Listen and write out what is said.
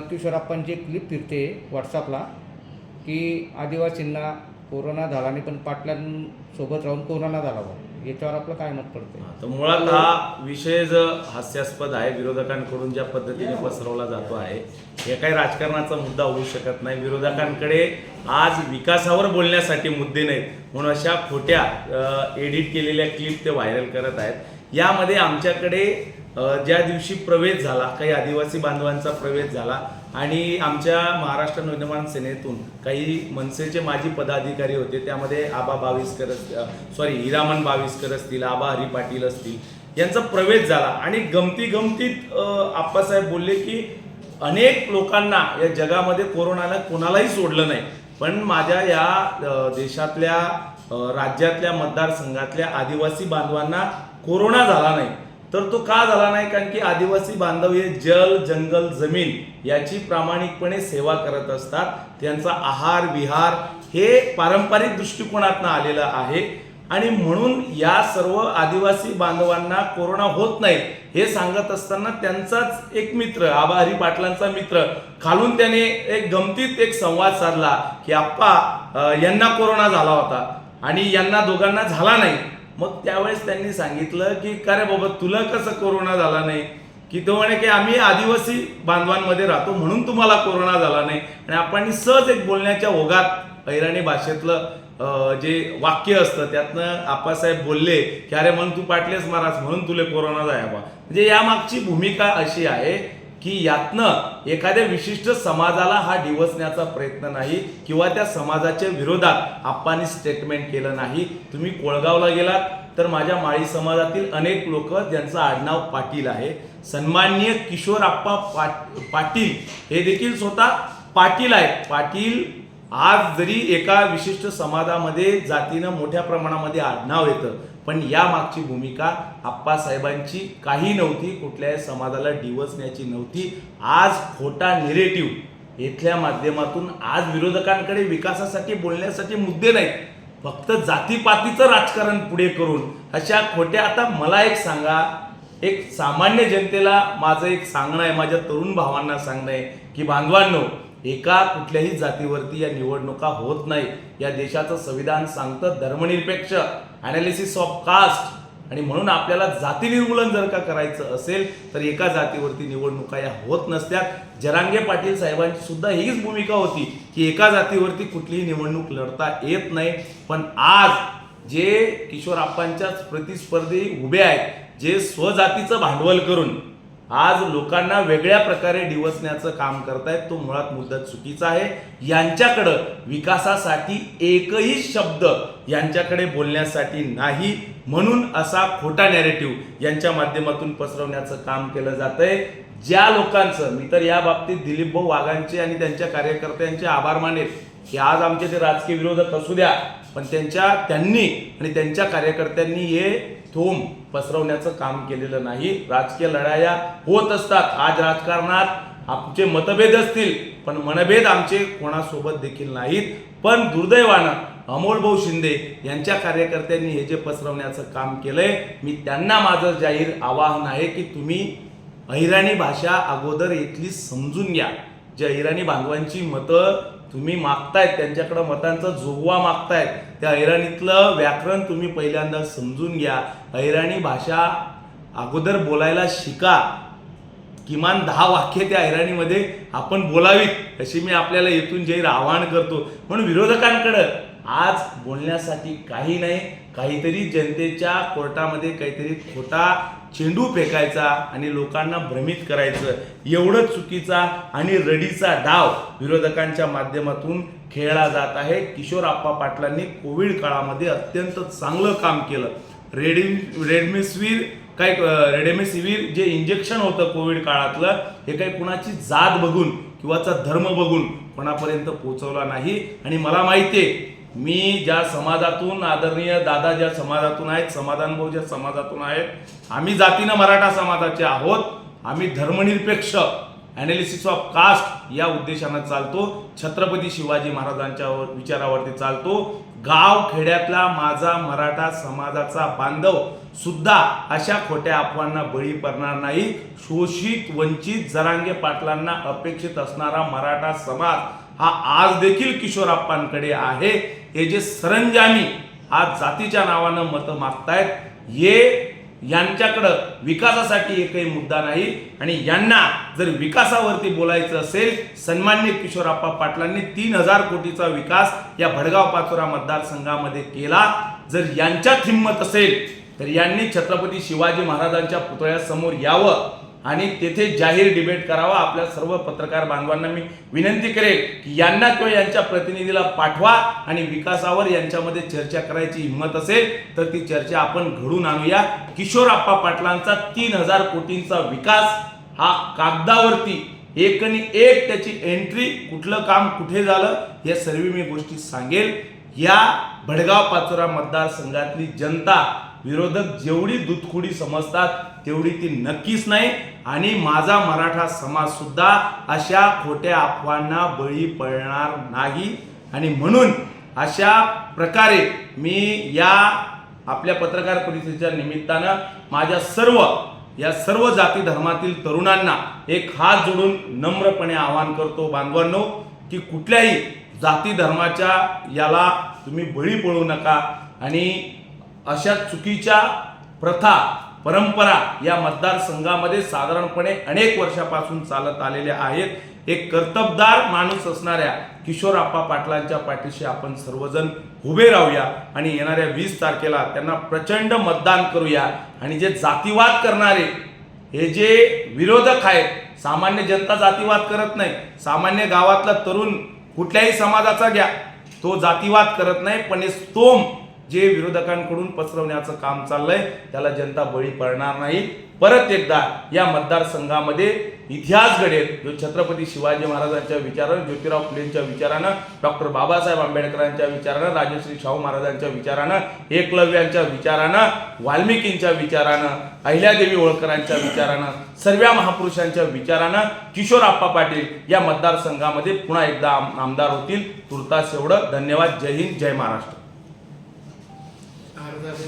किशोरप्पांची एक क्लिप फिरते व्हॉट्सअपला की आदिवासींना कोरोना झाला नाही पण पाटलांसोबत राहून कोरोना झाला बा. याच्यावर आपलं काय मत पडते? तर मुळात हा विषय जो हास्यास्पद आहे, विरोधकांकडून ज्या पद्धतीने पसरवला जातो आहे, हे काही राजकारणाचा मुद्दा होऊ शकत नाही. विरोधकांकडे आज विकासावर बोलण्यासाठी मुद्दे नाहीत म्हणून अशा खोट्या एडिट केलेल्या क्लिप ते व्हायरल करत आहेत. यामध्ये आमच्याकडे ज्या दिवशी प्रवेश झाला, काही आदिवासी बांधवांचा प्रवेश झाला आणि आमच्या महाराष्ट्र नवनिर्माण सेनेतून काही मनसेचे माजी पदाधिकारी होते, त्यामध्ये आबा बाविस्कर हिरामन बाविस्कर असतील, आबा हरी पाटील असतील, यांचा प्रवेश झाला आणि गमतीत आप्पासाहेब बोलले की अनेक लोकांना या जगामध्ये कोरोनानं कोणालाही सोडलं नाही, पण माझ्या या देशातल्या राज्यातल्या मतदारसंघातल्या आदिवासी बांधवांना कोरोना झाला नाही. तर तो का झाला नाही? कारण की आदिवासी बांधव हे जल, जंगल, जमीन याची प्रामाणिकपणे सेवा करत असतात. त्यांचा आहार विहार हे पारंपरिक दृष्टिकोनातून आलेलं आहे आणि म्हणून या सर्व आदिवासी बांधवांना कोरोना होत नाही हे सांगत असताना त्यांचाच एक मित्र, आबा हरी पाटलांचा मित्र, खालून त्याने एक गमतीत एक संवाद साधला की आप्पा यांना कोरोना झाला होता आणि यांना दोघांना झाला नाही. मग त्यावेळेस त्यांनी सांगितलं की का रे बाबा, तुला कसं कोरोना झाला नाही? की तो म्हणे की आम्ही आदिवासी बांधवांमध्ये राहतो म्हणून तुम्हाला कोरोना झाला नाही. आणि आपण सहज एक बोलण्याच्या ओघात अहिराणी भाषेतलं जे वाक्य असतं त्यातनं आप्पासाहेब बोलले की अरे मग तू पाटलेस महाराज म्हणून तुले कोरोना जाया बा. म्हणजे यामागची भूमिका अशी आहे की यातनं एखाद्या विशिष्ट समाजाला हा डिवचण्याचा प्रयत्न नाही किंवा त्या समाजाच्या विरोधात आप्पांनी स्टेटमेंट केलं नाही. तुम्ही कोळगावला गेलात तर माझ्या माळी समाजातील अनेक लोक ज्यांचं आडनाव पाटील आहे, सन्माननीय किशोरप्पा पाटील हे देखील स्वतः पाटील आहेत. पाटील आज जरी एका विशिष्ट समाजामध्ये जातीनं मोठ्या प्रमाणामध्ये आडनाव येतं, पण या मागची भूमिका आप्पासाहेबांची काही नव्हती, कुठल्याही समाजाला डिवचण्याची नव्हती. आज खोटा निरेटिव्ह इथल्या माध्यमातून आज विरोधकांकडे विकासासाठी बोलण्यासाठी मुद्दे नाहीत, फक्त जातीपातीचं राजकारण पुढे करून अशा खोट्या. आता मला एक सांगा, एक सामान्य जनतेला माझं एक सांगणं आहे, माझ्या तरुण भावांना सांगणं आहे की बांधवांनो, एका कुठल्याही जातीवरती या निवडणुका होत नाही. या देशाचं संविधान सांगतं धर्मनिरपेक्ष, अनालिसिस ऑफ कास्ट, आणि म्हणून आपल्याला जाती निर्मूलन जर का करायचं असेल तर एका जातीवरती निवडणुका या होत नसत्यात. जरांगे पाटील साहेबांची सुद्धा हीच भूमिका होती की एका जातीवरती कुठलीही निवडणूक लढता येत नाही. पण आज जे किशोरप्पांच्याच प्रतिस्पर्धी उभे आहेत, जे स्वजातीचं भांडवल करून आज लोकांना वेगळ्या प्रकारे डिवचण्याचं काम करतायत, तो मुळात मुद्दा चुकीचा आहे. यांच्याकडं विकासासाठी एकही शब्द यांच्याकडे बोलण्यासाठी नाही, म्हणून असा खोटा नॅरेटिव्ह यांच्या माध्यमातून पसरवण्याचं काम केलं जातंय. ज्या लोकांचं, मी तर या बाबतीत दिलीप भाऊ वाघांचे आणि त्यांच्या कार्यकर्त्यांचे आभार मानेल की आज आमचे ते राजकीय विरोधक असू द्या, पण त्यांनी आणि त्यांच्या कार्यकर्त्यांनी हे थोम पसरवण्याचं काम केलेलं नाही. राजकीय लढाया होत असतात. आज राजकारणात आमचे मतभेद असतील, पण मनभेद आमचे कोणासोबत देखील नाहीत. पण दुर्दैवानं अमोलभाऊ शिंदे यांच्या कार्यकर्त्यांनी हे जे पसरवण्याचं काम केलंय, मी त्यांना माझं जाहीर आवाहन आहे की तुम्ही अहिराणी भाषा अगोदर इथली समजून घ्या. जे अहिराणी बांधवांची मतं तुम्ही मागतायत, त्यांच्याकडे मतांचा जोगवा मागतायत, त्या अहिराणीतलं व्याकरण तुम्ही पहिल्यांदा समजून घ्या. अहिराणी भाषा अगोदर बोलायला शिका. किमान 10 वाक्य त्या अहिराणीमध्ये आपण बोलावीत अशी मी आपल्याला येथून जाहीर आवाहन करतो. म्हणून विरोधकांकडं आज बोलण्यासाठी काही नाही. काहीतरी जनतेच्या कोर्टामध्ये काहीतरी खोटा चेंडू फेकायचा आणि लोकांना भ्रमित करायचं, एवढं चुकीचा आणि रडीचा डाव विरोधकांच्या माध्यमातून खेळला जात आहे. किशोरप्पा पाटलांनी कोविड काळामध्ये अत्यंत चांगलं काम केलं. रेडमेसिवीर जे इंजेक्शन होतं कोविड काळातलं, हे काही कुणाची जात बघून किंवा धर्म बघून कोणापर्यंत पोहोचवला नाही. आणि मला माहिती आहे, मी ज्या समाजातून, आदरणीय दादा ज्या समाजातून आहेत, समाधान भाऊ ज्या समाजातून आहेत, आम्ही जातीनं मराठा समाजाचे आहोत. आम्ही धर्मनिरपेक्ष, अनालिसिस ऑफ कास्ट या उद्देशानं चालतो. छत्रपती शिवाजी महाराजांच्या विचारावरती चालतो. गाव खेड्यातला माझा मराठा समाजाचा बांधव सुद्धा अशा खोट्या अफवांना बळी पडणार नाही. शोषित वंचित जरांगे पाटलांना अपेक्षित असणारा मराठा समाज हा आज देखील किशोरप्पांकडे आहे. हे जे सरंजामी आज जातीच्या नावानं मतं मागतायत, हे यांच्याकडं विकासासाठी एकही मुद्दा नाही. आणि यांना जर विकासावरती बोलायचं असेल, सन्माननीय किशोरप्पा पाटलांनी 3,000 कोटीचा विकास या भडगाव पाचोरा मतदारसंघामध्ये केला. जर यांच्यात हिंमत असेल तर यांनी छत्रपती शिवाजी महाराजांच्या पुतळ्यासमोर यावं आणि तेथे जाहीर डिबेट करावा. आपल्या सर्व पत्रकार बांधवांना मी विनंती करेल की यांना किंवा यांच्या प्रतिनिधीला पाठवा आणि विकासावर यांच्यामध्ये चर्चा करायची हिंमत असेल तर ती चर्चा आपण घडून आणूया. किशोरप्पा पाटलांचा 3,000 कोटींचा विकास हा कागदावरती एकनी एक त्याची एंट्री, कुठलं काम कुठे झालं या सर्व मी गोष्टी सांगेल. या भडगाव पाचोरा मतदारसंघातली जनता विरोधक जेवढी दुधखुडी समजतात तेवढी ती नक्कीच नाही. आणि माझा मराठा समाज सुद्धा अशा खोट्या अफवांना बळी पडणार नाही. आणि म्हणून अशा प्रकारे मी या आपल्या पत्रकार परिषदेच्या निमित्तानं माझ्या सर्व जाती धर्मातील तरुणांना एक हात जोडून नम्रपणे आवाहन करतो, बांधवांनो, की कुठल्याही जाती धर्माच्या याला तुम्ही बळी पडू नका. आणि अशा चुकीच्या प्रथा परंपरा या मतदारसंघामध्ये साधारणपणे अनेक वर्षापासून चालत आलेल्या आहेत. एक कर्तबदार माणूस असणाऱ्या किशोरप्पा पाटलांच्या पाठीशी आपण सर्वजण उभे राहूया आणि येणाऱ्या 20 तारखेला त्यांना प्रचंड मतदान करूया. आणि जे जातीवाद करणारे हे जे विरोधक आहेत, सामान्य जनता जातीवाद करत नाही. सामान्य गावातला तरुण कुठल्याही समाजाचा घ्या, तो जातीवाद करत नाही. पण हे स्तोम जे विरोधकांकडून पसरवण्याचं काम चाललंय त्याला जनता बळी पडणार नाही. परत एकदा या मतदारसंघामध्ये इतिहास घडेल जो छत्रपती शिवाजी महाराजांच्या विचारानं, ज्योतिराव फुलेंच्या विचारानं, डॉक्टर बाबासाहेब आंबेडकरांच्या विचारानं, राजश्री शाहू महाराजांच्या विचारानं, एकलव्यांच्या विचारानं, वाल्मिकींच्या विचारानं, अहिल्यादेवी होळकरांच्या विचारानं, सर्व महापुरुषांच्या विचारानं किशोरप्पा पाटील या मतदारसंघामध्ये पुन्हा एकदा आमदार होतील. तुर्तास एवढं. धन्यवाद. जय हिंद, जय महाराष्ट्र.